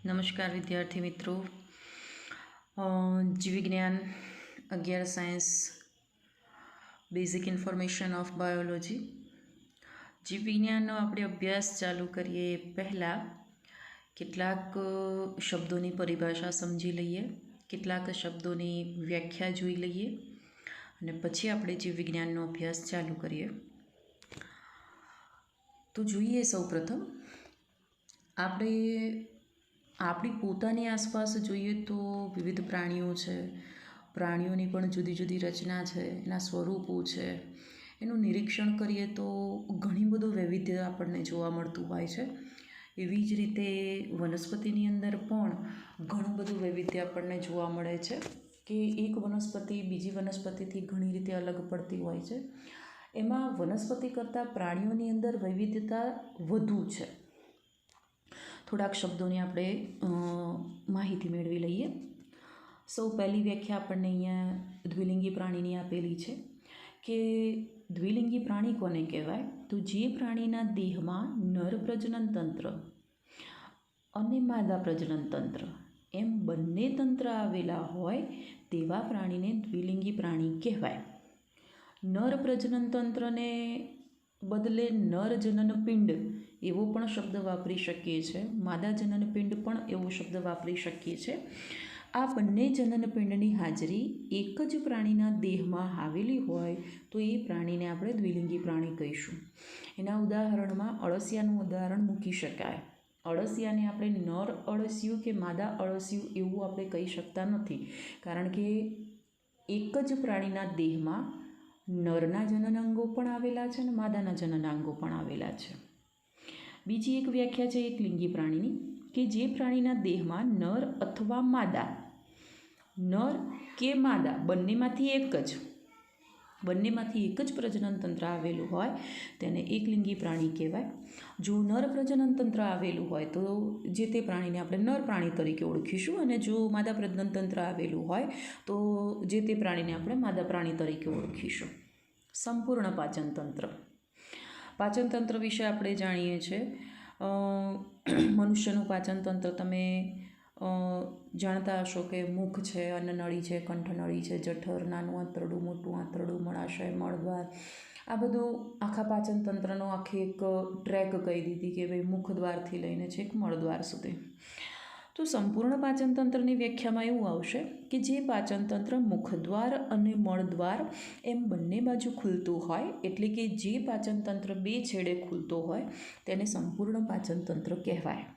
નમસ્કાર વિદ્યાર્થી મિત્રો. જીવવિજ્ઞાન 11 science basic information of biology. જીવવિજ્ઞાનનો આપણે અભ્યાસ ચાલુ કરીએ પહેલાં કેટલાક શબ્દોની પરિભાષા સમજી લઈએ, કેટલાક શબ્દોની વ્યાખ્યા જોઈ લઈએ અને પછી આપણે જીવવિજ્ઞાનનો અભ્યાસ ચાલુ કરીએ. તો જોઈએ સૌપ્રથમ આપણે આપણી પોતાની આસપાસ જોઈએ તો વિવિધ પ્રાણીઓ છે. પ્રાણીઓની પણ જુદી જુદી રચના છે, એના સ્વરૂપો છે. એનું નિરીક્ષણ કરીએ તો ઘણી બધું વૈવિધ્ય આપણને જોવા મળતું હોય છે. એવી જ રીતે વનસ્પતિની અંદર પણ ઘણું બધું વૈવિધ્ય આપણને જોવા મળે છે કે એક વનસ્પતિ બીજી વનસ્પતિથી ઘણી રીતે અલગ પડતી હોય છે. એમાં વનસ્પતિ કરતાં પ્રાણીઓની અંદર વૈવિધ્યતા વધુ છે. થોડાક શબ્દોની આપણે માહિતી મેળવી લઈએ. સૌ પહેલી વ્યાખ્યા આપણને અહીંયા દ્વિલિંગી પ્રાણીની આપેલી છે કે દ્વિલિંગી પ્રાણી કોને કહેવાય? તો જે પ્રાણીના દેહમાં નર પ્રજનન તંત્ર અને માદા પ્રજનન તંત્ર એમ બંને તંત્ર આવેલા હોય તેવા પ્રાણીને દ્વિલિંગી પ્રાણી કહેવાય. નર પ્રજનન તંત્રને બદલે નર જનન પિંડ એવો પણ શબ્દ વાપરી શકીએ છીએ. માદા જનન પિંડ પણ એવો શબ્દ વાપરી શકીએ છીએ. આ બંને જનન પિંડની હાજરી એક જ પ્રાણીના દેહમાં આવેલી હોય તો એ પ્રાણીને આપણે દ્વિલિંગી પ્રાણી કહીશું. એના ઉદાહરણમાં અળસિયાનું ઉદાહરણ મૂકી શકાય. અળસિયાને આપણે નર અળસિયું કે માદા અળસિયું એવું આપણે કહી શકતા નથી, કારણ કે એક જ પ્રાણીના દેહમાં નરના જનનાંગો પણ આવેલા છે અને માદાના જનનાંગો પણ આવેલા છે. બીજી એક વ્યાખ્યા છે એકલિંગી પ્રાણીની કે જે પ્રાણીના દેહમાં નર અથવા માદા, નર કે માદા બંનેમાંથી એક જ પ્રજનન તંત્ર આવેલું હોય તેને એકલિંગી પ્રાણી કહેવાય. જો નર પ્રજનન તંત્ર આવેલું હોય તો જે તે પ્રાણીને આપણે નર પ્રાણી તરીકે ઓળખીશું અને જો માદા પ્રજનન તંત્ર આવેલું હોય તો જે તે પ્રાણીને આપણે માદા પ્રાણી તરીકે ઓળખીશું. સંપૂર્ણ પાચનતંત્ર. પાચનતંત્ર વિશે આપણે જાણીએ છીએ. મનુષ્યનું પાચનતંત્ર તમે જાણતા હશો કે મુખ છે, અન્નનળી છે, કંઠનળી છે, જઠર, નાનું આંતરડું, મોટું આંતરડું, મળાશય, મળદ્વાર. આ બધું આખા પાચનતંત્રનો આખી એક ટ્રેક કહી દીધી કે ભાઈ મુખદ્વારથી લઈને છેક મળદ્વાર સુધી. તો સંપૂર્ણ પાચનતંત્રની વ્યાખ્યામાં એવું આવશે કે જે પાચનતંત્ર મુખદ્વાર અને મળદ્વાર એમ બંને બાજુ ખુલતું હોય, એટલે કે જે પાચનતંત્ર બે છેડે ખુલતો હોય તેને સંપૂર્ણ પાચનતંત્ર કહેવાય.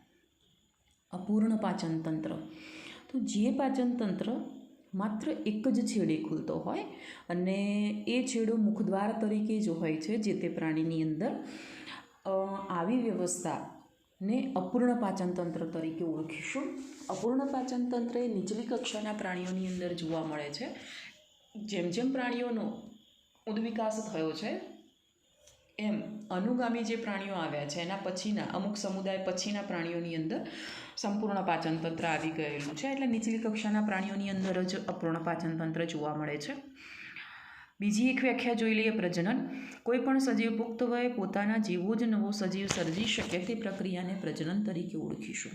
અપૂર્ણ પાચનતંત્ર તો જે પાચનતંત્ર માત્ર એક જ છેડે ખુલતો હોય અને એ છેડો મુખદ્વાર તરીકે જ હોય છે જે તે પ્રાણીની અંદર. આવી વ્યવસ્થાને અપૂર્ણ પાચનતંત્ર તરીકે ઓળખીશું. અપૂર્ણ પાચનતંત્ર એ નીચલી કક્ષાના પ્રાણીઓની અંદર જોવા મળે છે. જેમ જેમ પ્રાણીઓનો ઉદ્વિકાસ થયો છે એમ અનુગામી જે પ્રાણીઓ આવ્યા છે એના પછીના અમુક સમુદાય પછીના પ્રાણીઓની અંદર સંપૂર્ણ પાચનતંત્ર આવી ગયેલું છે. એટલે નીચલી કક્ષાના પ્રાણીઓની અંદર જ અપૂર્ણ પાચનતંત્ર જોવા મળે છે. બીજી એક વ્યાખ્યા જોઈ લઈએ પ્રજનન. કોઈ પણ સજીવ પુખ્ત વયે પોતાના જેવો જ નવો સજીવ સર્જી શકે તે પ્રક્રિયાને પ્રજનન તરીકે ઓળખીશું.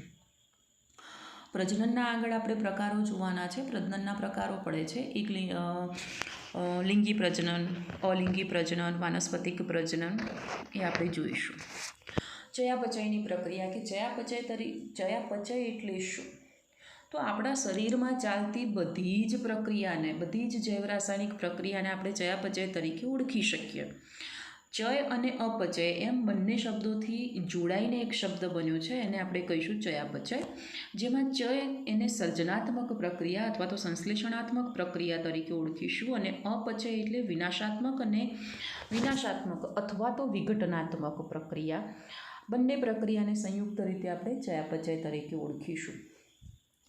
પ્રજનનના આગળ આપણે પ્રકારો જોવાના છે. પ્રજનનના પ્રકારો પડે છે એક લિંગી પ્રજનન, અલિંગી પ્રજનન, વાનસ્પતિક પ્રજનન એ આપણે જોઈશું. ચયાપચયની પ્રક્રિયા કે ચયાપચય એટલે શું? તો આપણા શરીરમાં ચાલતી બધી જ પ્રક્રિયાને, બધી જ જૈવ રાસાયણિક પ્રક્રિયાને આપણે ચયાપચય તરીકે ઓળખી શકીએ. ચય અને અપચય એમ બંને શબ્દોથી જોડાઈને એક શબ્દ બન્યો છે, એને આપણે કહીશું ચયાપચય. જેમાં ચય એને સર્જનાત્મક પ્રક્રિયા અથવા તો સંશ્લેષણાત્મક પ્રક્રિયા તરીકે ઓળખીશું અને અપચય એટલે વિનાશાત્મક અથવા તો વિઘટનાત્મક પ્રક્રિયા. બંને પ્રક્રિયાને સંયુક્ત રીતે આપણે ચયાપચય તરીકે ઓળખીશું.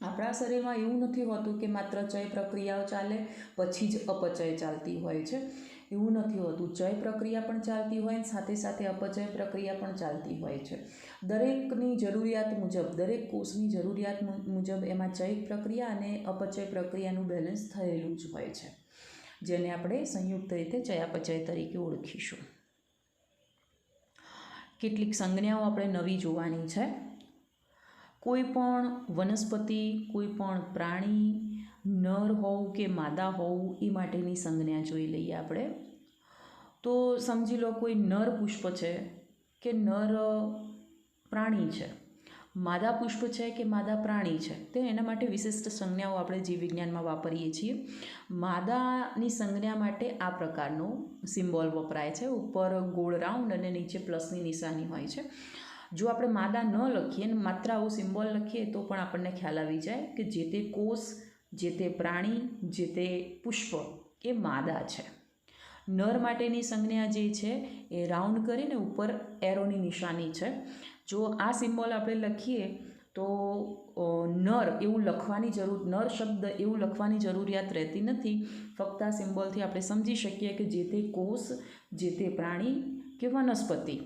આપણા શરીરમાં એવું નથી હોતું કે માત્ર ચય પ્રક્રિયાઓ ચાલે પછી જ અપચય ચાલતી હોય છે. એવું નથી હોતું. ચય પ્રક્રિયા પણ ચાલતી હોય સાથે સાથે અપચય પ્રક્રિયા પણ ચાલતી હોય છે. દરેકની જરૂરિયાત મુજબ, દરેક કોષની જરૂરિયાત મુજબ એમાં ચય પ્રક્રિયા અને અપચય પ્રક્રિયાનું બેલેન્સ થયેલું જ હોય છે, જેને આપણે સંયુક્ત રીતે ચયાપચય તરીકે ઓળખીશું. કેટલીક સંજ્ઞાઓ આપણે નવી જોવાની છે. કોઈ પણ વનસ્પતિ, કોઈ પણ પ્રાણી નર હોવું કે માદા હોવું એ માટેની સંજ્ઞા જોઈ લઈએ આપણે. તો સમજી લો કોઈ નર પુષ્પ છે કે નર પ્રાણી છે, માદા પુષ્પ છે કે માદા પ્રાણી છે, તે એના માટે વિશિષ્ટ સંજ્ઞાઓ આપણે જીવ વિજ્ઞાનમાં વાપરીએ છીએ. માદાની સંજ્ઞા માટે આ પ્રકારનો સિમ્બોલ વપરાય છે. ઉપર ગોળ રાઉન્ડ અને નીચે પ્લસની નિશાની હોય છે. જો આપણે માદા ન લખીએ ને માત્ર આવું સિમ્બોલ લખીએ તો પણ આપણને ખ્યાલ આવી જાય કે જે તે કોષ, જે તે પ્રાણી, જે તે પુષ્પ એ માદા છે. નર માટેની સંજ્ઞા જે છે એ રાઉન્ડ કરીને ઉપર એરોની નિશાની છે. જો આ સિમ્બોલ આપણે લખીએ તો નર એવું લખવાની જરૂર, નર શબ્દ એવું લખવાની જરૂરિયાત રહેતી નથી. ફક્ત આ સિમ્બોલથી આપણે સમજી શકીએ કે જે તે કોષ, જે તે પ્રાણી કે વનસ્પતિ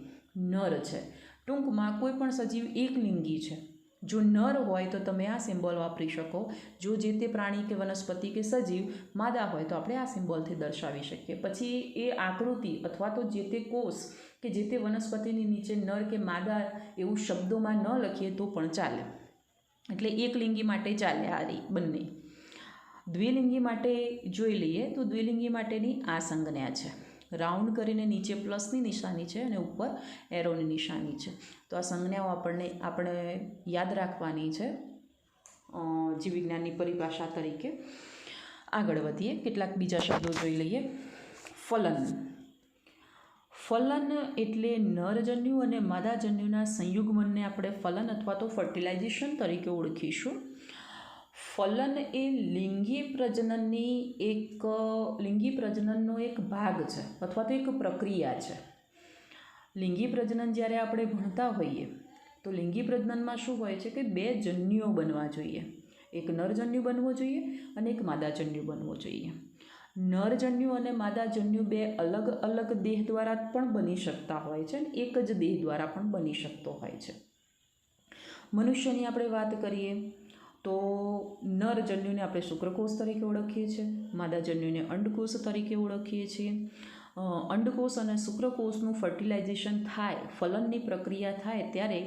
નર છે. ટૂંકમાં કોઈ પણ સજીવ એકલિંગી છે. જો નર હોય તો તમે આ સિમ્બોલ વાપરી શકો. જો જે તે પ્રાણી કે વનસ્પતિ કે સજીવ માદા હોય તો આપણે આ સિમ્બોલથી દર્શાવી શકીએ. પછી એ આકૃતિ અથવા તો જે તે કોષ કે જે તે વનસ્પતિની નીચે નર કે માદા એવું શબ્દોમાં ન લખીએ તો પણ ચાલે. એટલે એકલિંગી માટે ચાલે આ બંને. દ્વિલિંગી માટે જોઈ લઈએ તો દ્વિલિંગી માટેની આ સંજ્ઞા છે. રાઉન્ડ કરીને નીચે પ્લસની નિશાની છે અને ઉપર એરોની નિશાની છે. તો આ સંજ્ઞાઓ આપણે યાદ રાખવાની છે જીવ વિજ્ઞાનની પરિભાષા તરીકે. આગળ વધીએ, કેટલાક બીજા શબ્દો જોઈ લઈએ. ફલન. ફલન એટલે નરજન્યુ અને માદાજન્યુના સંયુગ્મનને આપણે ફલન અથવા તો ફર્ટિલાઇઝેશન તરીકે ઓળખીશું. ફલન એ લિંગી પ્રજનનનો એક ભાગ છે અથવા તો એક પ્રક્રિયા છે. લિંગી પ્રજનન જ્યારે આપણે ભણતા હોઈએ તો લિંગી પ્રજનનમાં શું હોય છે કે બે જન્યુઓ બનવા જોઈએ. એક નરજન્યુ બનવો જોઈએ અને એક માદાજન્યુ બનવો જોઈએ. નરજન્યુ અને માદાજન્યુ બે અલગ અલગ દેહ દ્વારા પણ બની શકતા હોય છે અને એક જ દેહ દ્વારા પણ બની શકતો હોય છે. મનુષ્યની આપણે વાત કરીએ તો નરજન્યુને આપણે શુક્રકોષ તરીકે ઓળખીએ છીએ, માદાજન્યુને અંડકોષ તરીકે ઓળખીએ છીએ. અંડકોષ અને શુક્રકોષનું ફર્ટિલાઇઝેશન થાય, ફલનની પ્રક્રિયા થાય ત્યારે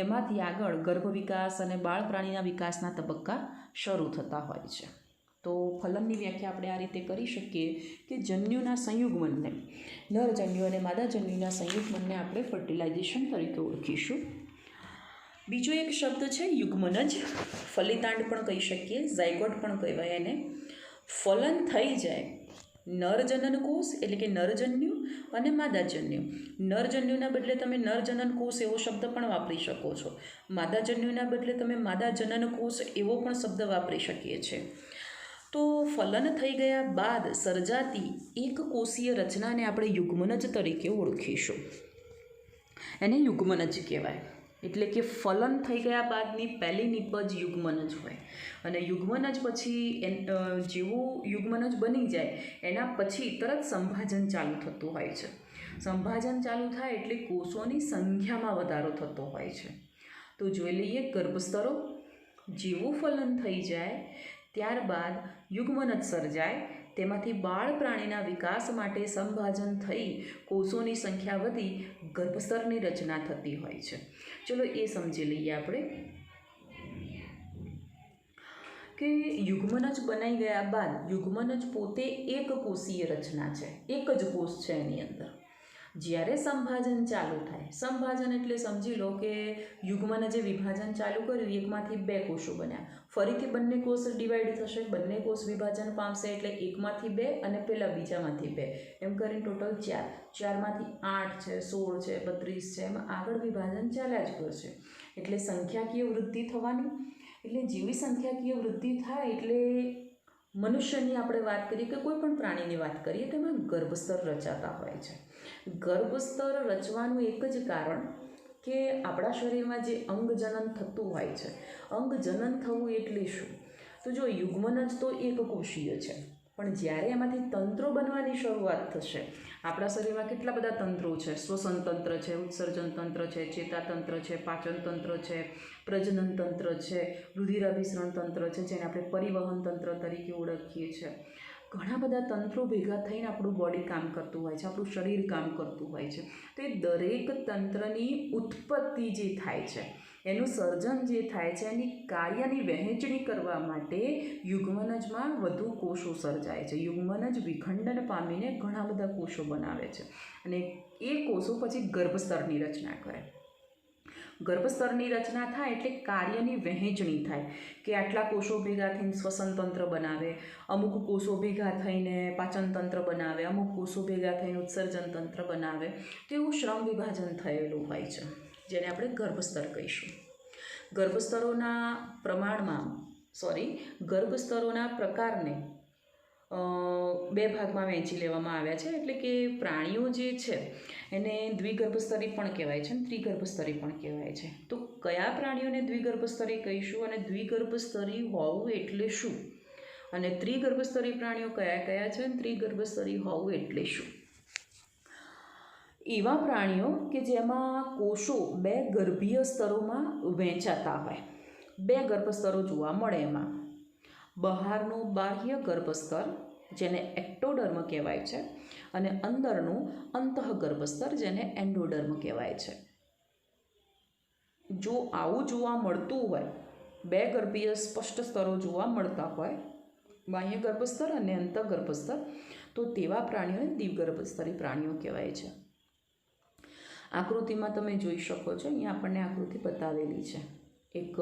એમાંથી આગળ ગર્ભ વિકાસ અને બાળ પ્રાણીના વિકાસના તબક્કા શરૂ થતા હોય છે. તો ફલનની વ્યાખ્યા આપણે આ રીતે કરી શકીએ કે જન્યુના સંયુગ્મનને, નરજન્યુ અને માદાજન્યુના સંયુગ્મનને આપણે ફર્ટિલાઇઝેશન તરીકે ઓળખીશું. બીજો એક શબ્દ છે યુગ્મનજ. ફલિતાંડ પણ કહી શકીએ, ઝાયગોટ પણ કહેવાય એને. ફલન થઈ જાય, નરજનન કોષ એટલે કે નરજન્યુ અને માદાજન્યુ. નરજન્યુના બદલે તમે નરજનન કોષ એવો શબ્દ પણ વાપરી શકો છો. માદાજન્યુના બદલે તમે માદાજનન કોષ એવો પણ શબ્દ વાપરી શકીએ છીએ. તો ફલન થઈ ગયા બાદ સર્જાતી એક કોષીય રચનાને આપણે યુગ્મનજ તરીકે ઓળખીશું. એને યુગ્મનજ કહેવાય. એટલે કે ફલન થઈ ગયા બાદની પહેલી નિપજ યુગ્મનજ હોય અને યુગ્મનજ પછી જેવું યુગ્મનજ બની જાય એના પછી તરત સંભાજન ચાલુ થતું હોય છે. સંભાજન ચાલુ થાય એટલે કોષોની સંખ્યામાં વધારો થતો હોય છે. તો જોઈ લઈએ ગર્ભસ્તરો. જેવું ફલન થઈ જાય ત્યારબાદ યુગ્મનજ સર્જાય, તેમાંથી બાળ પ્રાણીના વિકાસ માટે સંભાજન થઈ કોષોની સંખ્યા વધી ગર્ભસ્તરની રચના થતી હોય છે. ચલો એ સમજી લઈએ આપણે કે યુગ્મનજ બનાવી ગયા બાદ યુગ્મનજ પોતે એક કોષીય રચના છે, એક જ કોષ છે એની અંદર. જ્યારે સંભાજન ચાલુ થાય, સંભાજન એટલે સમજી લો કે યુગ્મનજે વિભાજન ચાલુ કર્યું, એકમાંથી બે કોષો બન્યા, ફરીથી બંને કોષ ડિવાઈડ થશે, બંને કોષ વિભાજન પામશે એટલે એકમાંથી બે અને પેલા બીજામાંથી બે, એમ કરીને ટોટલ 4. 4માંથી 8 છે, 16 છે, 32 છે, એમ આગળ વિભાજન ચાલ્યા જ કરશે. એટલે સંખ્યાકીય વૃદ્ધિ થવાની. એટલે જેવી સંખ્યાકીય વૃદ્ધિ થાય એટલે મનુષ્યની આપણે વાત કરીએ કે કોઈ પણ પ્રાણીની વાત કરીએ તેમાં ગર્ભસ્તર રચાતા હોય છે. ગર્ભસ્તર રચવાનું એક જ કારણ કે આપણા શરીરમાં જે અંગજનન થતું હોય છે, અંગજનન થવું એટલે શું? તો જો યુગ્મનજ તો એક કોષીય છે, પણ જ્યારે એમાંથી તંત્રો બનવાની શરૂઆત થશે, આપણા શરીરમાં કેટલા બધા તંત્રો છે, શ્વસન તંત્ર છે, ઉત્સર્જન તંત્ર છે, ચેતાતંત્ર છે, પાચન તંત્ર છે, પ્રજનન તંત્ર છે, રુધિરાભિસરણ તંત્ર છે, જેને આપણે પરિવહન તંત્ર તરીકે ઓળખીએ છીએ. ઘણા બધા તંત્રો ભેગા થઈને આપણું બોડી કામ કરતું હોય છે, આપણું શરીર કામ કરતું હોય છે. તો એ દરેક તંત્રની ઉત્પત્તિ જે થાય છે એનું સર્જન જે થાય છે એની કાર્યની વહેંચણી કરવા માટે યુગ્મનજમાં વધુ કોષો સર્જાય છે. યુગ્મનજ વિખંડન પામીને ઘણા બધા કોષો બનાવે છે અને એ કોષો પછી ગર્ભસ્તરની રચના કરે. ગર્ભસ્તરની રચના થાય એટલે કાર્યની વહેંચણી થાય કે આટલા કોષો ભેગા થઈને શ્વસન તંત્ર બનાવે, અમુક કોષો ભેગા થઈને પાચન તંત્ર બનાવે, અમુક કોષો ભેગા થઈને ઉત્સર્જન તંત્ર બનાવે. તો એવું શ્રમ વિભાજન થયેલું હોય છે જેને આપણે ગર્ભસ્તર કહીશું. ગર્ભસ્તરોના પ્રકારને બે ભાગમાં વહેંચી લેવામાં આવ્યા છે. એટલે કે પ્રાણીઓ જે છે એને દ્વિગર્ભસ્તરી પણ કહેવાય છે અને ત્રિગર્ભસ્તરી પણ કહેવાય છે. તો કયા પ્રાણીઓને દ્વિગર્ભસ્તરી કહીશું અને દ્વિગર્ભસ્તરી હોવું એટલે શું, અને ત્રિગર્ભસ્તરી પ્રાણીઓ કયા કયા છે અને ત્રિગર્ભસ્તરી હોવું એટલે શું? એવા પ્રાણીઓ કે જેમાં કોષો બે ગર્ભીય સ્તરોમાં વહેંચાતા હોય. બે ગર્ભસ્તરો જોવા મળે એમાં બહારનું બાહ્ય ગર્ભસ્તર જેને એક્ટોડર્મ કહેવાય છે અને અંદરનું અંતઃગર્ભસ્તર જેને એન્ડોડર્મ કહેવાય છે. જો આવું જોવા મળતું હોય, બે ગર્ભીય સ્પષ્ટ સ્તરો જોવા મળતા હોય, બાહ્ય ગર્ભસ્તર અને અંતઃગર્ભસ્તર, તો તેવા પ્રાણીઓને દ્વિગર્ભસ્તરી પ્રાણીઓ કહેવાય છે. આકૃતિમાં તમે જોઈ શકો છો, અહીંયા આપણને આકૃતિ બતાવેલી છે. એક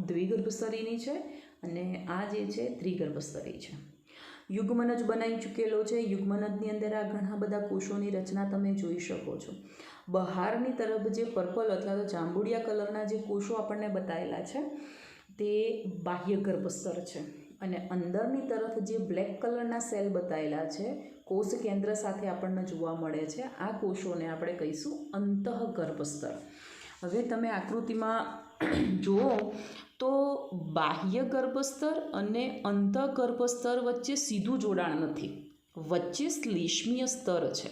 દ્વિગર્ભસ્તરીની છે અને આ જે છે ત્રિગર્ભસ્તરી છે. યુગ્મનજ બનાવી ચૂકેલો છે. યુગ્મનજની અંદર આ ઘણા બધા કોષોની રચના તમે જોઈ શકો છો. બહારની તરફ જે પર્પલ અથવા તો જાંબુડિયા કલરના જે કોષો આપણને બતાવેલા છે તે બાહ્ય ગર્ભસ્તર છે અને અંદરની તરફ જે બ્લેક કલરના સેલ બતાવેલા છે કોષ કેન્દ્ર સાથે આપણને જોવા મળે છે, આ કોષોને આપણે કહીશું અંતઃગર્ભસ્તર. હવે તમે આકૃતિમાં જુઓ તો બાહ્ય ગર્ભસ્તર અને અંતઃગર્ભસ્તર વચ્ચે સીધું જોડાણ નથી, વચ્ચે શ્લેષ્મીય સ્તર છે.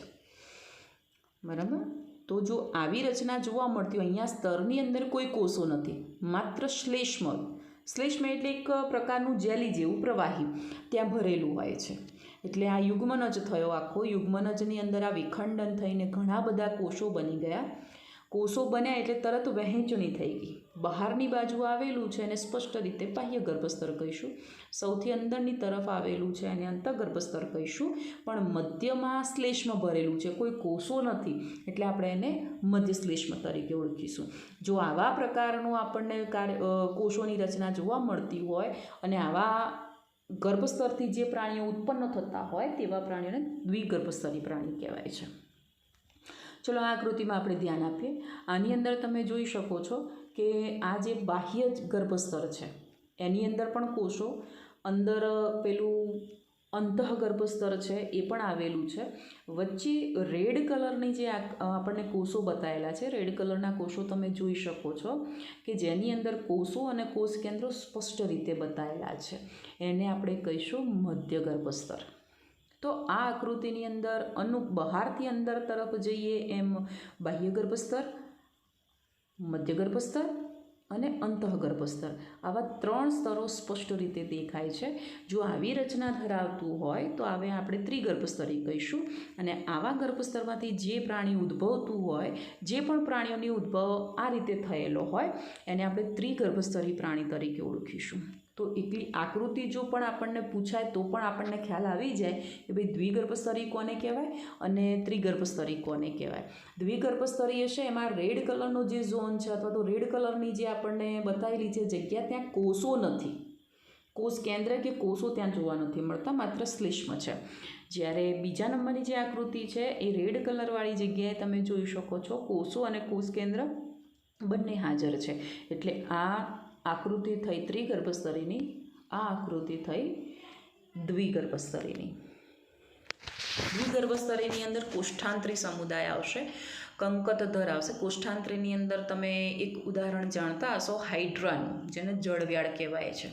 બરાબર? તો જો આવી રચના જોવા મળતી હોય, અહીંયા સ્તરની અંદર કોઈ કોષો નથી, માત્ર શ્લેષ્મ એટલે એક પ્રકારનું જેલી જેવું પ્રવાહી ત્યાં ભરેલું હોય છે. એટલે આ યુગ્મનજ થયો. આખો યુગ્મનજની અંદર આ વિખંડન થઈને ઘણા બધા કોષો બની ગયા. કોષો બન્યા એટલે તરત વહેંચણી થઈ ગઈ. બહારની બાજુ આવેલું છે એને સ્પષ્ટ રીતે બાહ્ય ગર્ભસ્તર કહીશું, સૌથી અંદરની તરફ આવેલું છે એને અંતઃગર્ભસ્તર કહીશું, પણ મધ્યમાં શ્લેષ્મ ભરેલું છે, કોઈ કોષો નથી એટલે આપણે એને મધ્ય શ્લેષ્મ તરીકે ઓળખીશું. જો આવા પ્રકારનું આપણને કોષોની રચના જોવા મળતી હોય અને આવા ગર્ભસ્તરથી જે પ્રાણીઓ ઉત્પન્ન થતા હોય તેવા પ્રાણીઓને દ્વિગર્ભસ્તરી પ્રાણી કહેવાય છે. ચલો આ આકૃતિમાં આપણે ધ્યાન આપીએ. આની અંદર તમે જોઈ શકો છો કે આ જે બાહ્ય ગર્ભસ્તર છે એની અંદર પણ કોષો, અંદર પેલું અંતઃગર્ભસ્તર છે એ પણ આવેલું છે. વચ્ચે રેડ કલરની જે આપણને કોષો બતાવેલા છે, રેડ કલરના કોષો તમે જોઈ શકો છો કે જેની અંદર કોષો અને કોષ કેન્દ્રો સ્પષ્ટ રીતે બતાવેલા છે, એને આપણે કહીશું મધ્ય ગર્ભસ્તર. તો આ આકૃતિની અંદર બહારથી અંદર તરફ જઈએ એમ બાહ્ય ગર્ભસ્તર, મધ્ય ગર્ભસ્તર અને અંતઃગર્ભસ્તર, આવા 3 સ્તરો સ્પષ્ટ રીતે દેખાય છે. જો આવી રચના ધરાવતું હોય તો હવે આપણે ત્રિગર્ભસ્તરી કહીશું અને આવા ગર્ભસ્તરમાંથી જે પ્રાણી ઉદ્ભવતું હોય, જે પણ પ્રાણીઓની ઉદ્ભવ આ રીતે થયેલો હોય એને આપણે ત્રિગર્ભસ્તરી પ્રાણી તરીકે ઓળખીશું. તો એટલી આકૃતિ જો પણ આપણને પૂછાય તો પણ આપણને ખ્યાલ આવી જાય કે ભાઈ દ્વિગર્ભસ્તરી કોને કહેવાય અને ત્રિગર્ભસ્તરી કોને કહેવાય. દ્વિગર્ભસ્તરી હશે એમાં રેડ કલરનો જે ઝોન છે અથવા તો રેડ કલરની જે આપણને બતાવેલી છે જગ્યા, ત્યાં કોષો નથી, કોષ કેન્દ્ર કે કોષો ત્યાં જોવા નથી મળતા, માત્ર શ્લેષ્મ છે. જ્યારે બીજા નંબરની જે આકૃતિ છે એ રેડ કલરવાળી જગ્યાએ તમે જોઈ શકો છો કોષો અને કોષ કેન્દ્ર બંને હાજર છે. એટલે આ આકૃતિ થઈ ત્રિગર્ભસ્તરીની, આ આકૃતિ થઈ દ્વિગર્ભસ્તરીની. દ્વિગર્ભસ્તરીની અંદર કોષ્ઠાંતરી સમુદાય આવશે, કંકતધર આવશે. કોષ્ઠાંતરીની અંદર તમે એક ઉદાહરણ જાણતા હશો હાઇડ્રાનું, જેને જળવ્યાળ કહેવાય છે.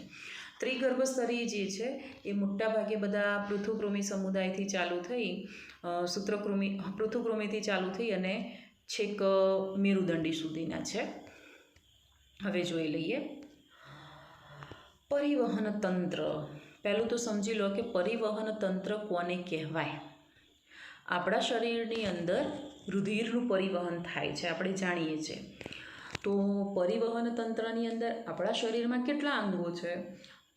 ત્રિગર્ભસ્તરી જે છે એ મોટાભાગે બધા પૃથુકૃમિ સમુદાયથી ચાલુ થઈ પૃથુકૃમિથી ચાલુ થઈ અને છેક મેરુદંડી સુધીના છે. હવે જોઈ લઈએ પરિવહન તંત્ર. પહેલું તો સમજી લો કે પરિવહન તંત્ર કોને કહેવાય. આપણા શરીરની અંદર રુધિરનું પરિવહન થાય છે, આપણે જાણીએ છીએ. તો પરિવહન તંત્રની અંદર આપણા શરીરમાં કેટલા અંગો છે?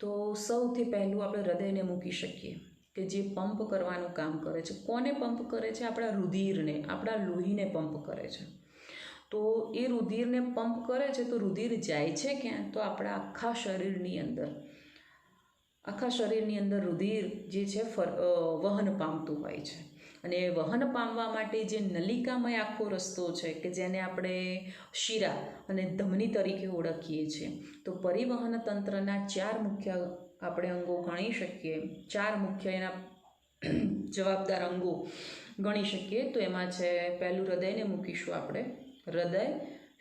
તો સૌથી પહેલું આપણે હૃદયને મૂકી શકીએ કે જે પંપ કરવાનું કામ કરે છે. કોને પંપ કરે છે? આપણા રુધિરને, આપણા લોહીને પંપ કરે છે. તો એ રુધિરને પંપ કરે છે તો રુધિર જાય છે ક્યાં? તો આપણા આખા શરીરની અંદર રુધિર જે છે વહન પામતું હોય છે. અને વહન પામવા માટે જે નલિકામય આખો રસ્તો છે કે જેને આપણે શિરા અને ધમની તરીકે ઓળખીએ છીએ. તો પરિવહન તંત્રના 4 મુખ્ય આપણે અંગો ગણી શકીએ, 4 મુખ્ય એના જવાબદાર અંગો ગણી શકીએ. તો એમાં છે પહેલું હૃદયને મૂકીશું આપણે. હૃદય,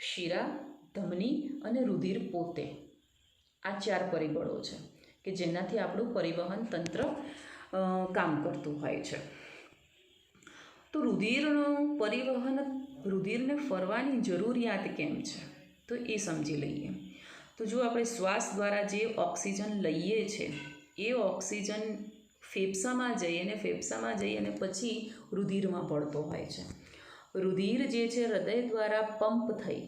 શિરા, ધમની અને રુધિર પોતે, આ 4 પરિબળો છે કે જેનાથી આપણું પરિવહન તંત્ર કામ કરતું હોય છે. તો રુધિરને ફરવાની જરૂરિયાત કેમ છે? તો એ સમજી લઈએ. તો જો આપણે શ્વાસ દ્વારા જે ઓક્સિજન લઈએ છીએ એ ઓક્સિજન ફેફસામાં જઈ અને પછી રુધિરમાં ભળતો હોય છે. રુધિર જે છે હૃદય દ્વારા પંપ થઈ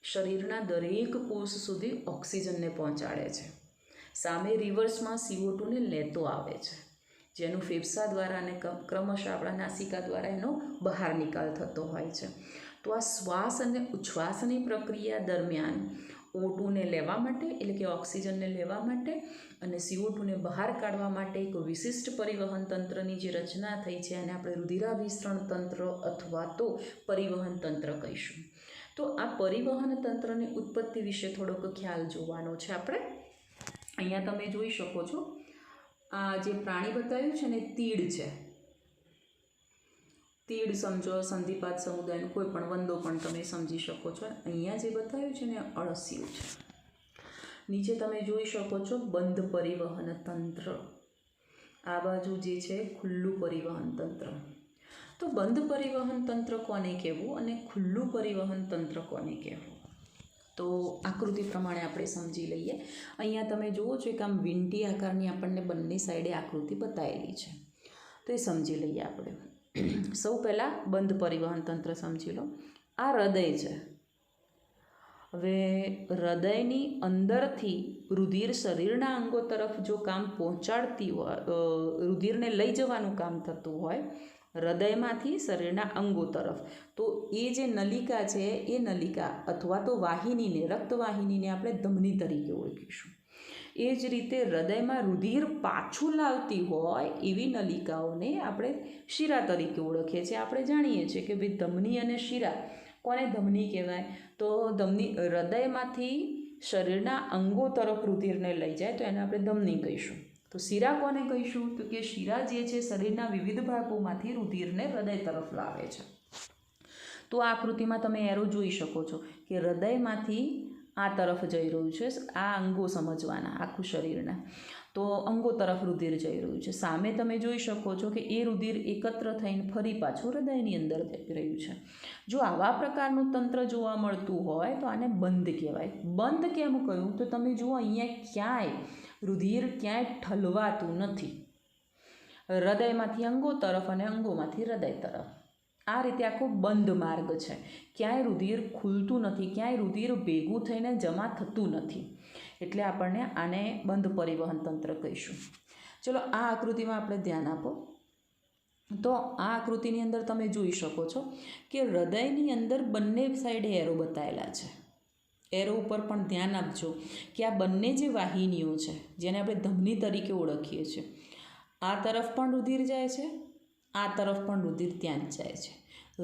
શરીરના દરેક કોષ સુધી ઓક્સિજનને પહોંચાડે છે. સામે રિવર્સમાં CO2 ને લેતો આવે છે, જેનું ફેફસા દ્વારા અને ક્રમશઃ આપણા નાસિકા દ્વારા એનો બહાર નિકાલ થતો હોય છે. તો આ શ્વાસ અને ઉચ્છ્વાસની પ્રક્રિયા દરમિયાન O2 ને લેવા માટે, એટલે કે ઓક્સિજનને લેવા માટે, અને CO2 ને બહાર કાઢવા માટે એક વિશિષ્ટ પરિવહન તંત્રની જે રચના થઈ છે એને આપણે રુધિરાભિસરણ તંત્ર અથવા તો પરિવહન તંત્ર કહીશું. તો આ પરિવહન તંત્રની ઉત્પત્તિ વિશે થોડોક ખ્યાલ જોવાનો છે આપણે. અહીંયા તમે જોઈ શકો છો, આ જે પ્રાણી બતાવ્યું છે ને તીડ છે. તીડ સમજો, સંધિપાત સમુદાયનું કોઈ પણ વંદો પણ તમે સમજી શકો છો. અહીંયા જે બતાવ્યું છે ને અળસિયું છે. નીચે તમે જોઈ શકો છો બંધ પરિવહન તંત્ર, આ બાજુ જે છે ખુલ્લું પરિવહન તંત્ર. તો બંધ પરિવહન તંત્ર કોને કહેવું અને ખુલ્લું પરિવહન તંત્ર કોને કહેવું? તો આકૃતિ પ્રમાણે આપણે સમજી લઈએ. અહીંયા તમે જુઓ છો એક આમ વીંટી આકારની આપણને બંને સાઈડે આકૃતિ બતાવેલી છે. તો એ સમજી લઈએ આપણે. સૌ પહેલાં બંધ પરિવહન તંત્ર સમજી લો. આ હૃદય છે. હવે હૃદયની અંદરથી રુધિર શરીરના અંગો તરફ જો કામ પહોંચાડતી હોય, રુધિરને લઈ જવાનું કામ થતું હોય હૃદયમાંથી શરીરના અંગો તરફ, તો એ જે નલિકા છે એ નલિકા અથવા તો વાહિનીને, રક્તવાહિનીને આપણે ધમની તરીકે ઓળખીશું. એ જ રીતે હૃદયમાં રુધિર પાછું લાવતી હોય એવી નલિકાઓને આપણે શિરા તરીકે ઓળખીએ છીએ. આપણે જાણીએ છીએ કે ભાઈ ધમની અને શિરા, કોને ધમની કહેવાય? તો ધમની હૃદયમાંથી શરીરના અંગો તરફ રુધિરને લઈ જાય તો એને આપણે ધમની કહીશું. તો શિરા કોને કહીશું? તો કે શિરા જે છે શરીરના વિવિધ ભાગોમાંથી રુધિરને હૃદય તરફ લાવે છે. તો આ આકૃતિમાં તમે એરો જોઈ શકો છો કે હૃદયમાંથી આ તરફ જઈ રહ્યું છે. આ અંગો સમજવાના, આખું શરીરના. તો અંગો તરફ રુધિર જઈ રહ્યું છે. સામે તમે જોઈ શકો છો કે એ રુધિર એકત્ર થઈને ફરી પાછું હૃદયની અંદર જઈ રહ્યું છે. જો આવા પ્રકારનું તંત્ર જોવા મળતું હોય તો આને બંધ કહેવાય. બંધ કેમ કહ્યું? તો તમે જુઓ અહીંયા ક્યાંય રુધિર ક્યાંય ઠલવાતું નથી, હૃદયમાંથી અંગો તરફ અને અંગોમાંથી હૃદય તરફ. આ રીતે આખો બંધ માર્ગ છે. ક્યાંય રુધિર ખુલતું નથી, ક્યાંય રુધિર ભેગું થઈને જમા થતું નથી. એટલે આપણને આને બંધ પરિવહન તંત્ર કહીશું. ચલો આ આકૃતિમાં આપણે ધ્યાન આપો. તો આ આકૃતિની અંદર તમે જોઈ શકો છો કે હૃદયની અંદર બંને સાઈડે એરો બતાવેલા છે. એરો ઉપર પણ ધ્યાન આપજો કે આ બંને જે વાહિનીઓ છે જેને આપણે ધમની તરીકે ઓળખીએ છીએ, આ તરફ પણ રુધિર જાય છે, આ તરફ પણ રુધિર ત્યાં જ જાય છે.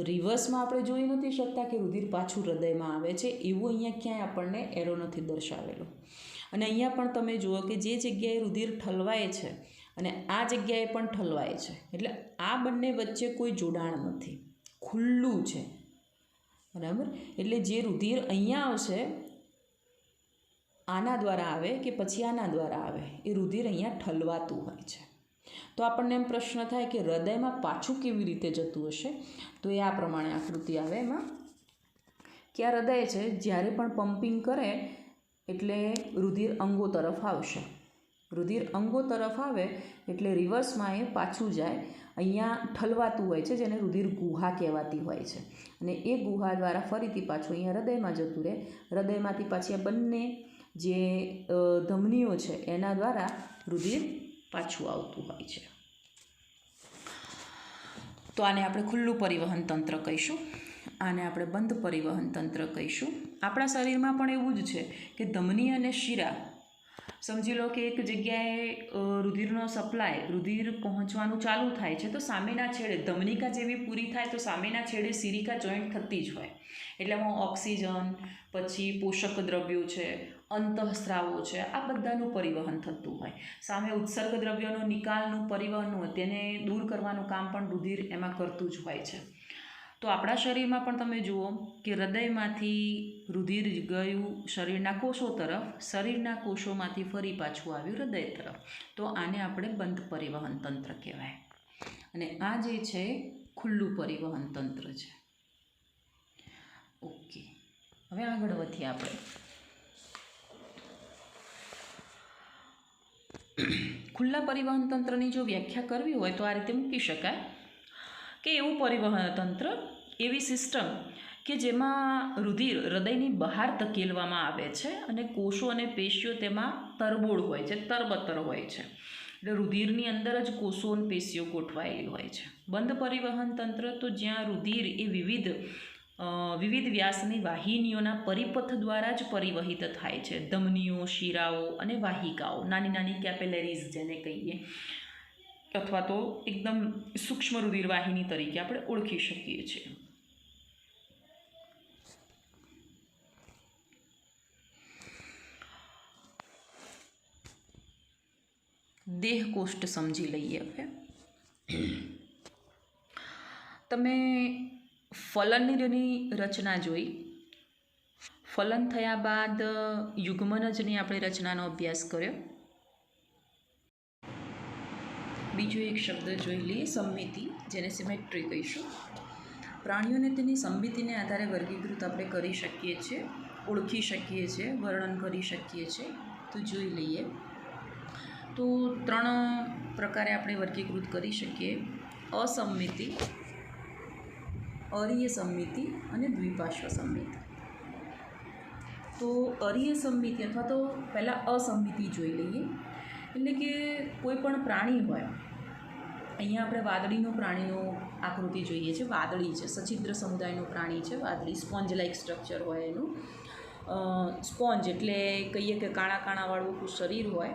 રિવર્સમાં આપણે જોઈ નથી શકતા કે રુધિર પાછું હૃદયમાં આવે છે, એવું અહીંયા ક્યાંય આપણને એરો નથી દર્શાવેલો. અને અહીંયા પણ તમે જુઓ કે જે જગ્યાએ રુધિર ઠલવાય છે અને આ જગ્યાએ પણ ઠલવાય છે, એટલે આ બંને વચ્ચે કોઈ જોડાણ નથી, ખુલ્લું છે. બરાબર? એટલે જે રુધિર અહીંયા આવશે આના દ્વારા આવે કે પછી આના દ્વારા આવે, એ રુધિર અહીંયા ઠલવાતું હોય છે. તો આપણને એમ પ્રશ્ન થાય કે હૃદયમાં પાછું કેવી રીતે જતું હશે? તો એ આ પ્રમાણે આકૃતિ આવે એમાં કે આ હૃદય છે, જ્યારે પણ પમ્પિંગ કરે એટલે રુધિર અંગો તરફ આવશે. રુધિર અંગો તરફ આવે એટલે રિવર્સમાં એ પાછું જાય અહીંયા ઠલવાતું હોય છે, જેને રુધિર ગુહા કહેવાતી હોય છે, અને એ ગુહા દ્વારા ફરીથી પાછું અહીંયા હૃદયમાં જતું રહે. હૃદયમાંથી પાછી આ બંને જે ધમનીઓ છે એના દ્વારા રુધિર પાછું આવતું હોય છે. તો આને આપણે ખુલ્લું પરિવહન તંત્ર કહીશું, આને આપણે બંધ પરિવહન તંત્ર કહીશું. આપણા શરીરમાં પણ એવું જ છે કે ધમની અને શિરા, સમજી લો કે એક જગ્યાએ રુધિરનો સપ્લાય, રુધિર પહોંચવાનું ચાલુ થાય છે, તો સામેના છેડે ધમનિકા જેવી પૂરી થાય તો સામેના છેડે સિરિકા જોઈન્ટ થતી જ હોય. એટલે એમાં ઓક્સિજન, પછી પોષક દ્રવ્યો છે, અંતઃસ્રાવો છે, આ બધાનું પરિવહન થતું હોય. સામે ઉત્સર્ગ દ્રવ્યોનો નિકાલનું પરિવહનનું, તેને દૂર કરવાનું કામ પણ રુધિર એમાં કરતું જ હોય છે. તો આપણા શરીરમાં પણ તમે જુઓ કે હૃદયમાંથી રુધિર ગયું શરીરના કોષો તરફ, શરીરના કોષોમાંથી ફરી પાછું આવ્યું હૃદય તરફ. તો આને આપણે બંધ પરિવહન તંત્ર કહેવાય, અને આ જે છે ખુલ્લું પરિવહન તંત્ર છે. ઓકે, હવે આગળ વધીએ આપણે. ખુલ્લા પરિવહન તંત્રની જો વ્યાખ્યા કરવી હોય તો આ રીતે મૂકી શકાય કે એવું પરિવહન તંત્ર, એવી સિસ્ટમ કે જેમાં રુધિર હૃદયની બહાર ધકેલવામાં આવે છે અને કોષો અને પેશીઓ તેમાં તરબોળ હોય છે, તરબતર હોય છે. એટલે રુધિરની અંદર જ કોષો અને પેશીઓ ગોઠવાયેલી હોય છે. બંધ પરિવહન તંત્ર તો જ્યાં રુધિર એ વિવિધ વ્યાસની વાહિનીઓના પરિપથ દ્વારા જ પરિવહિત થાય છે. ધમનીઓ, શિરાઓ અને વાહિકાઓ, નાની નાની કેપિલરીઝ જેને કહીએ, અથવા તો એકદમ સૂક્ષ્મ રુધિર વાહિની તરીકે આપણે ઓળખી શકીએ છીએ. દેહ કોષ્ટ સમજી લઈએ. હવે તમે ફલનની રચના જોઈ. ફલન થયા બાદ યુગ્મનજની આપણે રચનાનો અભ્યાસ કર્યો. બીજો એક શબ્દ જોઈ લઈએ, સમમિતિ, જેને સિમેટ્રી કહીશું. પ્રાણીઓને તેની સમમિતિને આધારે વર્ગીકૃત આપણે કરી શકીએ છીએ, ઓળખી શકીએ છીએ, વર્ણન કરી શકીએ છીએ. તો જોઈ લઈએ. તો 3 પ્રકારે આપણે વર્ગીકૃત કરી શકીએ: અસમમિતિ, અરીય સમમિતિ અને દ્વિપાર્શ્વ સમમિતિ. તો અરીય સમમિતિ અથવા તો પહેલાં અસમમિતિ જોઈ લઈએ. એટલે કે કોઈ પણ પ્રાણી હોય, અહીંયા આપણે વાદળીનો પ્રાણીનો આકૃતિ જોઈએ છે. વાદળી છે, સછિદ્ર સમુદાયનું પ્રાણી છે વાદળી. સ્પોન્જ લાઇક સ્ટ્રક્ચર હોય એનું. સ્પોન્જ એટલે કહીએ કે કાણા કાણાવાળું શરીર હોય.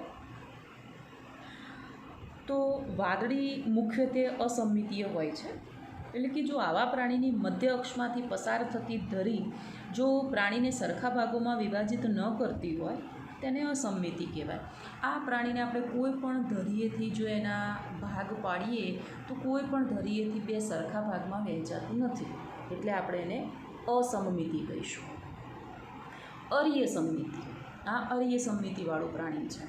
તો વાદળી મુખ્યત્વે અસમમિતીય હોય છે. એટલે કે જો આવા પ્રાણીની મધ્ય અક્ષમાંથી પસાર થતી ધરી જો પ્રાણીને સરખા ભાગોમાં વિભાજિત ન કરતી હોય તેને અસમમિતિ કહેવાય. આ પ્રાણીને આપણે કોઈ પણ ધરીએથી જો એના ભાગ પાડીએ તો કોઈ પણ ધરીએથી 2 સરખા ભાગમાં વહેંચાતું નથી, એટલે આપણે એને અસમમિતિ કહીશું. અરીય સમમિતિ, આ અરીય સમમિતિવાળું પ્રાણી છે.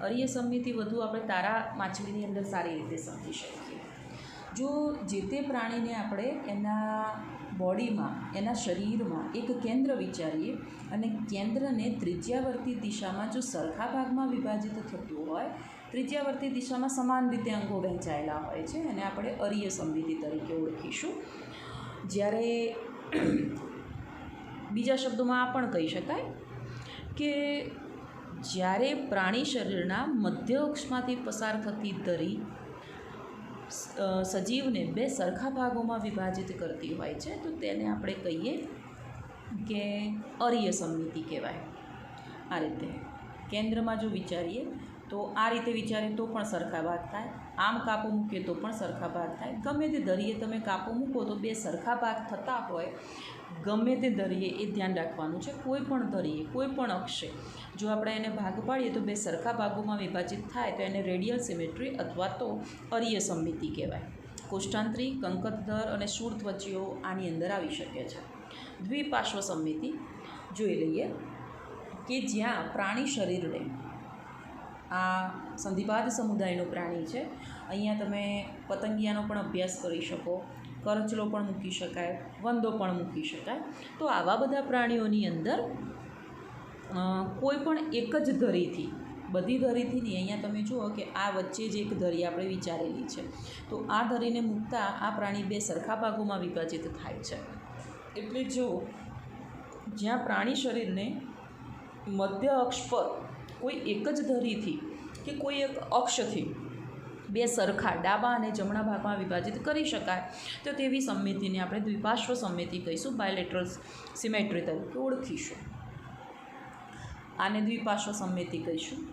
અરીય સમમિતિ વધુ આપણે તારા માછલીની અંદર સારી રીતે સમજી શકીએ. જો જે તે પ્રાણીને આપણે એના બોડીમાં, એના શરીરમાં એક કેન્દ્ર વિચારીએ અને કેન્દ્રને ત્રિજ્યાવર્તી દિશામાં જો સરખા ભાગમાં વિભાજિત થતું હોય, ત્રિજ્યાવર્તી દિશામાં સમાન રીતે અંગો વહેંચાયેલા હોય છે, અને આપણે અરીય સમમિતિ તરીકે ઓળખીશું. જ્યારે બીજા શબ્દોમાં આ પણ કહી શકાય કે જ્યારે પ્રાણી શરીરના મધ્ય અક્ષમાંથી પસાર થતી ધરી સજીવને 2 સરખા ભાગોમાં વિભાજિત કરતી હોય છે, તો તેને આપણે કહીએ કે અરીય સમમિતિ કહેવાય. આ રીતે કેન્દ્રમાં જો વિચારીએ તો આ રીતે વિચારીએ તો પણ સરખા ભાગ થાય, આમ કાપો મૂકીએ તો પણ સરખા ભાગ થાય. ગમે તે ધરીએ તમે કાપો મૂકો તો 2 સરખા ભાગ થતા હોય, ગમે તે ધરીએ એ ધ્યાન રાખવાનું છે. કોઈ પણ ધરીએ, કોઈ પણ અક્ષે જો આપણે એને ભાગ પાડીએ તો 2 સરખા ભાગોમાં વિભાજિત થાય તો એને રેડિયલ સિમેટ્રી અથવા તો અરીય સમમિતિ કહેવાય. કોષ્ઠાંતરી, કંકતધર અને શૂળત્વચીઓ આની અંદર આવી શકે છે. દ્વિપાર્શ્વ સમમિતિ જોઈ લઈએ કે જ્યાં પ્રાણી શરીરને, આ સંધિપાદ સમુદાયનું પ્રાણી છે. અહીંયા તમે પતંગિયાનો પણ અભ્યાસ કરી શકો, કરચલો પણ મૂકી શકાય, વંદો પણ મૂકી શકાય. તો આવા બધા પ્રાણીઓની અંદર કોઈ પણ એક જ ધરીથી બધી ધરીથી નહીં, અહીંયા તમે જુઓ કે આ વચ્ચે જ એક ધરી આપણે વિચારેલી છે, તો આ ધરીને મૂકતા આ પ્રાણી બે સરખા ભાગોમાં વિભાજિત થાય છે. એટલે જો જ્યાં પ્રાણી શરીરને મધ્ય અક્ષ પર કોઈ એક જ ધરીથી કે કોઈ એક અક્ષથી બે સરખા ડાબા અને જમણા ભાગમાં વિભાજિત કરી શકાય તો તેવી સમમિતિને આપણે દ્વિપાર્શ્વ સમમિતિ કહીશું, બાયલેટરલ સિમેટ્રી તરીકે ઓળખીશું. આને દ્વિપાર્શ્વ સમમિતિ કહીશું,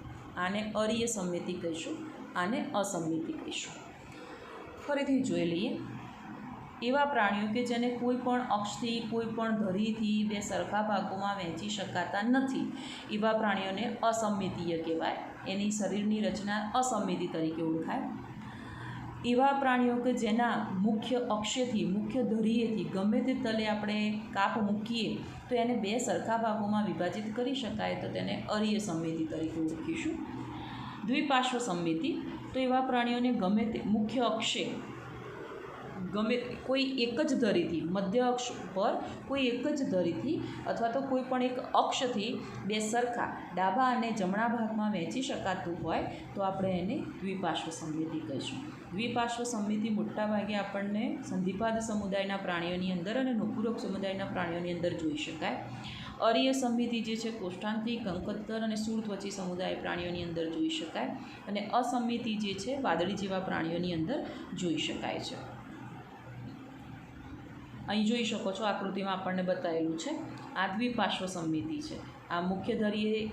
આને અરીય સમમિતિ કહીશું, આને અસમમિતિ કહીશું. ફરીથી જોઈ લઈએ. એવા પ્રાણીઓ કે જેને કોઈ પણ અક્ષથી કોઈ પણ ધરીથી બે સરખા ભાગોમાં વહેંચી શકાતા નથી, એવા પ્રાણીઓને અસમમિતીય કહેવાય. એની શરીરની રચના અસમમિતિ તરીકે ઓળખાય. એવા પ્રાણીઓ કે જેના મુખ્ય અક્ષથી મુખ્ય ધરીએથી ગમે તે તલે આપણે કાપ મૂકીએ તો એને બે સરખા ભાગોમાં વિભાજિત કરી શકાય તો તેને અરીય સમમિતિ તરીકે ઓળખીશું. દ્વિપાર્શ્વ સમમિતિ તો એવા પ્રાણીઓને ગમે તે મુખ્ય અક્ષે ગમે કોઈ એક જ ધરીથી મધ્ય અક્ષ પર કોઈ એક જ ધરીથી અથવા તો કોઈ પણ એક અક્ષથી બે સરખા ડાબા અને જમણા ભાગમાં વહેંચી શકાતું હોય તો આપણે એને દ્વિપાર્શ્વ સમમિતિ કહીશું. દ્વિપાર્શ્વ સમમિતિ મોટાભાગે આપણને સંધિપાદ સમુદાયના પ્રાણીઓની અંદર અને નુપુરક સમુદાયના પ્રાણીઓની અંદર જોઈ શકાય. અરીય સમમિતિ જે છે કોષ્ટાંતિક, કંકતર અને શૂળત્વચી સમુદાય પ્રાણીઓની અંદર જોઈ શકાય અને અસમમિતિ જે છે વાદળી જેવા પ્રાણીઓની અંદર જોઈ શકાય છે. અહીં જોઈ શકો છો આકૃતિમાં આપણને બતાવેલું છે આ દ્વિપાર્શ્વ સમમિતિ છે. આ મુખ્ય ધરીએ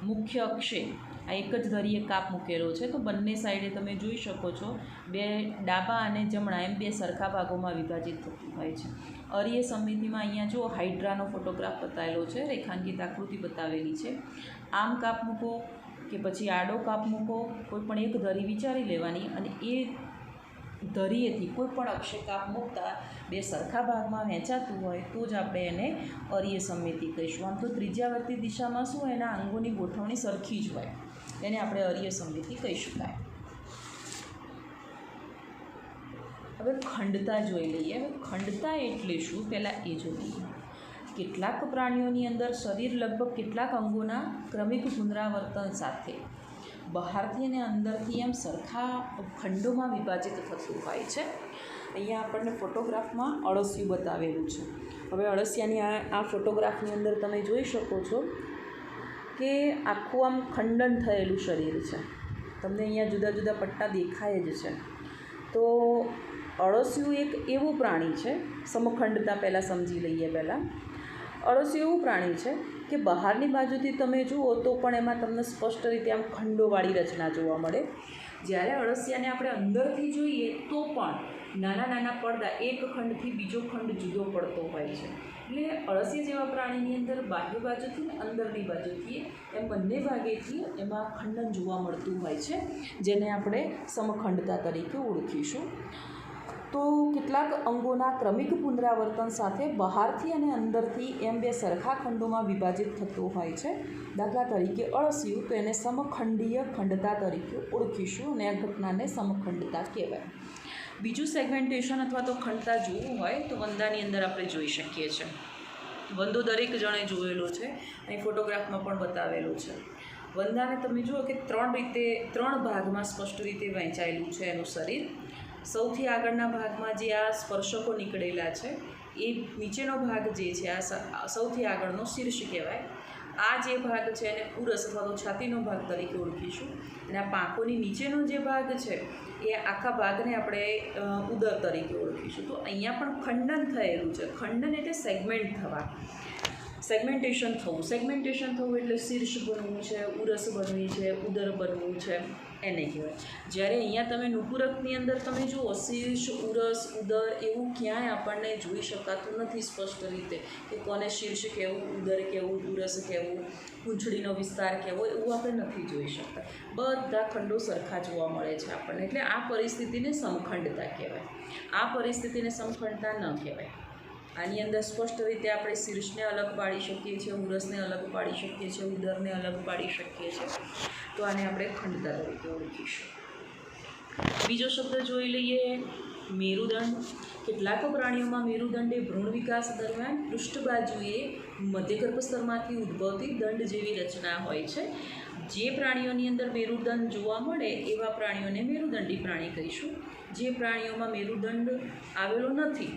મુખ્ય અક્ષે આ એક જ ધરીએ કાપ મૂકેલો છે તો બંને સાઈડે તમે જોઈ શકો છો બે ડાબા અને જમણા એમ બે સરખા ભાગોમાં વિભાજિત થતું હોય છે. અરીય સમમિતિમાં અહીંયા જો હાઇડ્રાનો ફોટોગ્રાફ બતાવેલો છે, રેખાંકિત આકૃતિ બતાવેલી છે. આમ કાપ મૂકો કે પછી આડો કાપ મૂકો, કોઈ પણ એક ધરી વિચારી લેવાની અને એ ધરીએથી કોઈ પણ અક્ષે કાપ મૂકતા બે સરખા ભાગમાં વહેંચાતું હોય તો જ આપણે એને અરીય સમમિતિ કહીશું. આમ તો ત્રિજ્યાવર્તી દિશામાં શું એના અંગોની ગોઠવણી સરખી જ હોય, એને આપણે અરીય સમમિતિ કહી શકાય. હવે ખંડતા જોઈ લઈએ. હવે ખંડતા એટલે શું પહેલાં એ જોઈ લઈએ. કેટલાક પ્રાણીઓની અંદર શરીર લગભગ કેટલાક અંગોના ક્રમિક પુનરાવર્તન સાથે બહારથી અને અંદરથી એમ સરખા ખંડોમાં વિભાજિત થતું હોય છે. અહીંયા આપણને ફોટોગ્રાફમાં અળસિયું બતાવેલું છે. હવે અળસિયાની આ ફોટોગ્રાફની અંદર તમે જોઈ શકો છો કે આખું આમ ખંડન થયેલું શરીર છે. તમને અહીંયા જુદા જુદા પટ્ટા દેખાય જ છે. તો અળસિયું એક એવું પ્રાણી છે, સમખંડતા પહેલાં સમજી લઈએ. પહેલાં અળસિયું એવું પ્રાણી છે કે બહારની બાજુથી તમે જુઓ તો પણ એમાં તમને સ્પષ્ટ રીતે આમ ખંડોવાળી રચના જોવા મળે. જ્યારે અળસિયાને આપણે અંદરથી જોઈએ તો પણ નાના નાના પડદા, એક ખંડથી બીજો ખંડ જુદો પડતો હોય છે. એટલે અળસિયા જેવા પ્રાણીની અંદર બાહ્ય બાજુથી ને અંદરની બાજુથી એમ બંને ભાગેથી એમાં ખંડન જોવા મળતું હોય છે, જેને આપણે સમખંડતા તરીકે ઓળખીશું. તો કેટલાક અંગોના ક્રમિક પુનરાવર્તન સાથે બહારથી અને અંદરથી એમ બે સરખા ખંડોમાં વિભાજિત થતું હોય છે. દાખલા તરીકે અળસિયું, તો એને સમખંડીય ખંડતા તરીકે ઓળખીશું અને આ ઘટનાને સમખંડતા કહેવાય. બીજું સેગમેન્ટેશન અથવા તો ખંડતા જોવું હોય તો વંદાની અંદર આપણે જોઈ શકીએ છીએ. વંદો દરેક જણે જોયેલો છે, અહીં ફોટોગ્રાફમાં પણ બતાવેલો છે. વંદાને તમે જુઓ કે ત્રણ ભાગમાં સ્પષ્ટ રીતે વહેંચાયેલું છે એનું શરીર. સૌથી આગળના ભાગમાં જે આ સ્પર્શકો નીકળેલા છે એ નીચેનો ભાગ જે છે આ સૌથી આગળનો શીર્ષ કહેવાય. આ જે ભાગ છે એને ઉરસ અથવા તો છાતીનો ભાગ તરીકે ઓળખીશું અને આ પાંખોની નીચેનો જે ભાગ છે એ આખા ભાગને આપણે ઉદર તરીકે ઓળખીશું. તો અહીંયા પણ ખંડન થયેલું છે. ખંડન એટલે સેગમેન્ટ થવા, સેગમેન્ટેશન થવું એટલે શીર્ષ બનવું છે, ઉરસ બનવી છે, ઉદર બનવું છે, એને કહેવાય. જ્યારે અહીંયા તમે નુપુરકની અંદર તમે જુઓ શીર્ષ, ઉરસ, ઉદર એવું ક્યાંય આપણને જોઈ શકાતું નથી સ્પષ્ટ રીતે કે કોને શીર્ષ કહેવું, ઉદર કહેવું, ઉરસ કહેવું, પૂંછડીનો વિસ્તાર કહેવો, એવું આપણે નથી જોઈ શકતા. બધા ખંડો સરખા જોવા મળે છે આપણને. એટલે આ પરિસ્થિતિને સમખંડતા કહેવાય. આ પરિસ્થિતિને સમખંડતા ન કહેવાય. આની અંદર સ્પષ્ટ રીતે આપણે શીર્ષને અલગ પાડી શકીએ છીએ, ઉરસને અલગ પાડી શકીએ છીએ, ઉદરને અલગ પાડી શકીએ છીએ. તો આને આપણે ખંડતા તરીકે ઓળખીશું. બીજો શબ્દ જોઈ લઈએ, મેરુદંડ. કેટલાક પ્રાણીઓમાં મેરુદંડ એ ભ્રૂણ વિકાસ દરમિયાન પૃષ્ઠ બાજુએ મધ્યગર્ભ સ્તરમાંથી ઉદ્ભવતી દંડ જેવી રચના હોય છે. જે પ્રાણીઓની અંદર મેરુદંડ જોવા મળે એવા પ્રાણીઓને મેરુદંડી પ્રાણી કહીશું. જે પ્રાણીઓમાં મેરુદંડ આવેલો નથી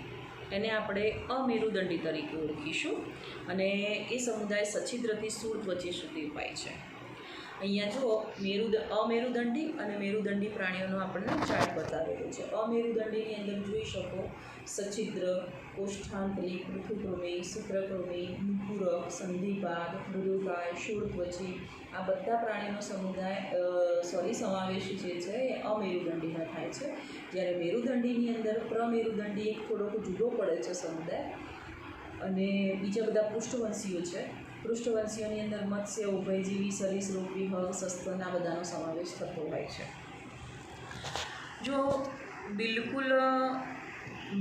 એને આપણે અમેરુદંડી તરીકે ઓળખીશું. અને એ સમુદાય સછિદ્રથી સ્થૂળ ત્વચી સુધી હોય છે. અહીંયા જુઓ અમેરુદંડી અને મેરુદંડી પ્રાણીઓનો આપણને ચાર્ટ બતાવેલો છે. અમેરુદંડીની અંદર જોઈ શકો સછિદ્ર, કોષ્ઠાંતરી, પૃથુકૃમિ, સૂત્રકૃમિ, નુપુરક, સંધિપાદ, મૃદુકાય, શૂળત્વચી આ બધા પ્રાણીઓનો સમાવેશ જે છે એ અમેરુદંડીમાં થાય છે. જ્યારે મેરુદંડીની અંદર પ્રમેરુદંડી એક થોડોક જુદો પડે છે સમુદાય. અને બીજા બધા પૃષ્ઠવંશીઓ છે. પૃષ્ઠવંશીઓની અંદર મત્સ્ય, ઉભયજીવી, સરીસૃપ, વિહંગ, સસ્તન આ બધાનો સમાવેશ થતો હોય છે. જો બિલકુલ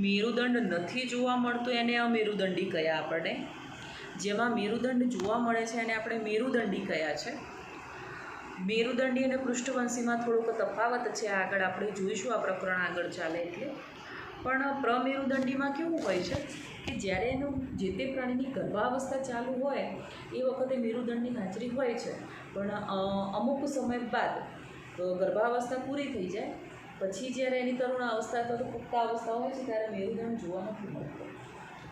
મેરુદંડ નથી જોવા મળતો એને અમેરુદંડી કયા આપણને. જેમાં મેરુદંડ જોવા મળે છે એને આપણે મેરુદંડી કયા છે. મેરુદંડી અને પૃષ્ઠવંશીમાં થોડોક તફાવત છે. આગળ આપણે જોઈશું આ પ્રકરણ આગળ ચાલે એટલે. પણ પ્રમેરુદંડીમાં કેવું હોય છે કે જ્યારે એનું જે તે પ્રાણીની ગર્ભાવસ્થા ચાલુ હોય એ વખતે મેરુદંડની હાજરી હોય છે. પણ અમુક સમય બાદ ગર્ભાવસ્થા પૂરી થઈ જાય પછી જ્યારે એની તરુણ અવસ્થા અથવા તો પુખ્ત અવસ્થા હોય છે ત્યારે મેરુદંડ જોવા નથી મળતો.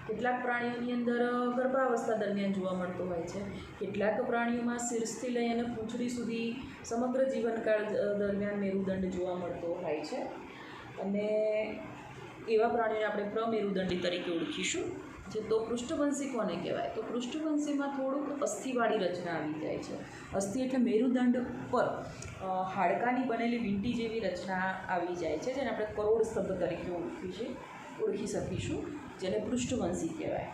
કેટલાક પ્રાણીઓની અંદર ગર્ભાવસ્થા દરમિયાન જોવા મળતો હોય છે. કેટલાક પ્રાણીઓમાં શીર્ષથી લઈ અને પૂંછડી સુધી સમગ્ર જીવનકાળ દરમિયાન મેરુદંડ જોવા મળતો હોય છે. અને એવા પ્રાણીઓને આપણે પ્રમેરુદંડી તરીકે ઓળખીશું. જે તો પૃષ્ઠવંશી કોને કહેવાય? તો પૃષ્ઠવંશીમાં થોડુંક અસ્થિવાળી રચના આવી જાય છે. અસ્થિ એટલે મેરુદંડ પર હાડકાની બનેલી વીંટી જેવી રચના આવી જાય છે, જેને આપણે કરોડ સ્તંભ તરીકે ઓળખી શકીશું, જેને પૃષ્ઠવંશી કહેવાય.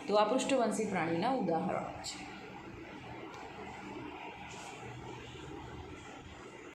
તો આ પૃષ્ઠવંશી પ્રાણીના ઉદાહરણો છે.